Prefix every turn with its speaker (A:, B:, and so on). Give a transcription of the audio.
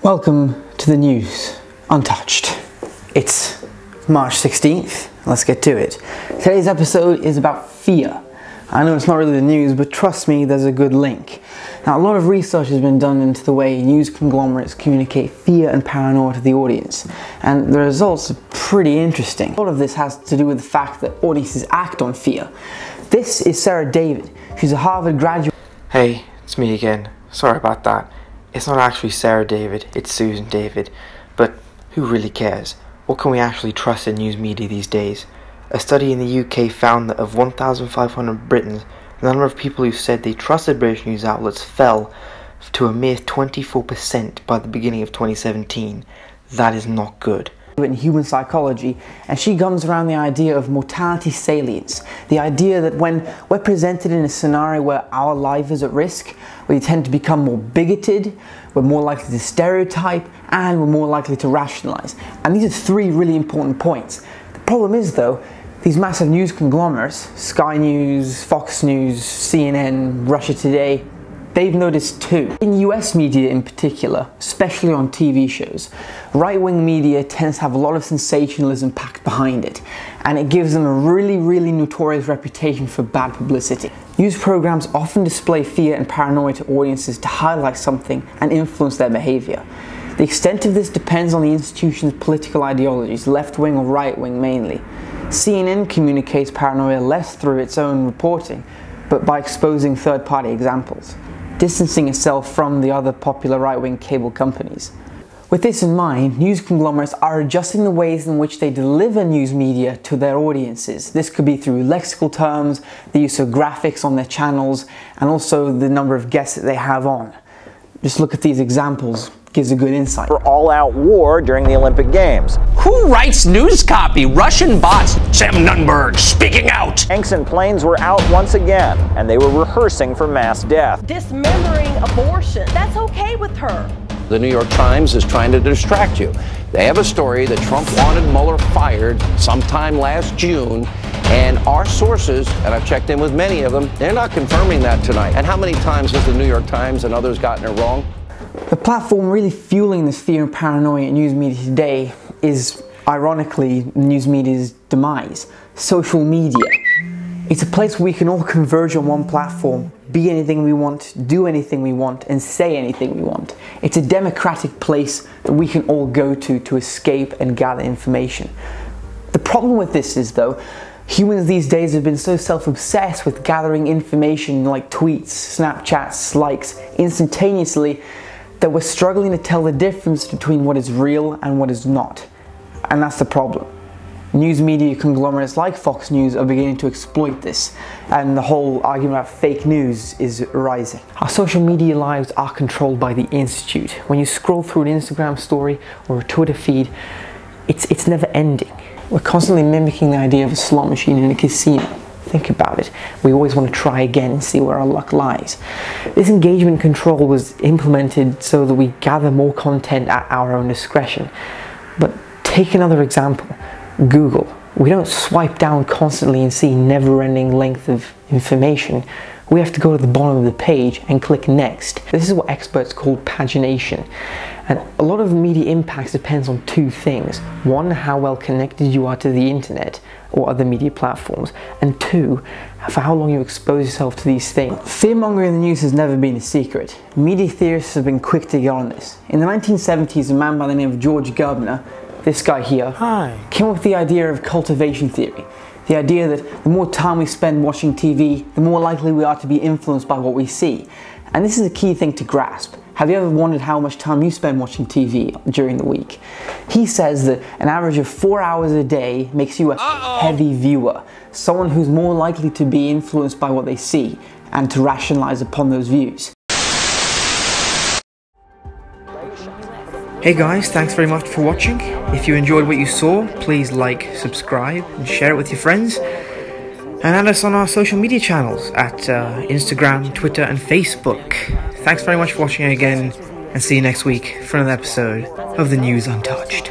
A: Welcome to the news untouched. It's March 16th. Let's get to it. Today's episode is about fear. I know it's not really the news, but trust me, there's a good link. Now, a lot of research has been done into the way news conglomerates communicate fear and paranoia to the audience, and the results are pretty interesting. A lot of this has to do with the fact that audiences act on fear. This is Sarah David. She's a Harvard graduate.
B: Hey, it's me again. Sorry about that. It's not actually Sarah David, it's Susan David. But who really cares? What can we actually trust in news media these days? A study in the UK found that of 1,500 Britons, the number of people who said they trusted British news outlets fell to a mere 24% by the beginning of 2017. That is not good.
A: In human psychology, and she comes around the idea of mortality salience, the idea that when we're presented in a scenario where our life is at risk, we tend to become more bigoted, we're more likely to stereotype, and we're more likely to rationalize. And these are three really important points. The problem is, though, these massive news conglomerates, Sky News, Fox News, CNN, Russia Today, they've noticed too. In US media in particular, especially on TV shows, right-wing media tends to have a lot of sensationalism packed behind it, and it gives them a really notorious reputation for bad publicity. News programs often display fear and paranoia to audiences to highlight something and influence their behavior. The extent of this depends on the institution's political ideologies, left-wing or right-wing mainly. CNN communicates paranoia less through its own reporting, but by exposing third-party examples, distancing itself from the other popular right-wing cable companies. With this in mind, news conglomerates are adjusting the ways in which they deliver news media to their audiences. This could be through lexical terms, the use of graphics on their channels, and also the number of guests that they have on. Just look at these examples. Gives a good insight.
C: For all-out war during the Olympic Games.
D: Who writes news copy? Russian bots. Sam Nunberg speaking out.
C: Tanks and planes were out once again, and they were rehearsing for mass death.
E: Dismembering abortion. That's okay with her.
F: The New York Times is trying to distract you. They have a story that Trump wanted Mueller fired sometime last June, and our sources, and I've checked in with many of them, they're not confirming that tonight. And how many times has the New York Times and others gotten it wrong?
A: The platform really fueling this fear and paranoia in news media today is, ironically, news media's demise. Social media. It's a place where we can all converge on one platform, be anything we want, do anything we want, and say anything we want. It's a democratic place that we can all go to escape and gather information. The problem with this is, though, humans these days have been so self-obsessed with gathering information like tweets, Snapchats, likes, instantaneously, that we're struggling to tell the difference between what is real and what is not. And that's the problem. News media conglomerates like Fox News are beginning to exploit this, and the whole argument about fake news is rising. Our social media lives are controlled by the Institute. When you scroll through an Instagram story or a Twitter feed, it's never ending. We're constantly mimicking the idea of a slot machine in a casino. Think about it. We always want to try again and see where our luck lies. This engagement control was implemented so that we gather more content at our own discretion. But take another example, Google. We don't swipe down constantly and see never-ending length of information. We have to go to the bottom of the page and click next. This is what experts call pagination. And a lot of media impacts depends on two things. One, how well connected you are to the internet or other media platforms. And two, for how long you expose yourself to these things. Fear-mongering in the news has never been a secret. Media theorists have been quick to get on this. In the 1970s, a man by the name of George Gerbner, this guy here, came up with the idea of cultivation theory. The idea that the more time we spend watching TV, the more likely we are to be influenced by what we see. And this is a key thing to grasp. Have you ever wondered how much time you spend watching TV during the week? He says that an average of 4 hours a day makes you a heavy viewer, someone who's more likely to be influenced by what they see and to rationalize upon those views. Hey guys, thanks very much for watching. If you enjoyed what you saw, please like, subscribe, and share it with your friends. And add us on our social media channels at Instagram, Twitter, and Facebook. Thanks very much for watching again, and see you next week for another episode of The News Untouched.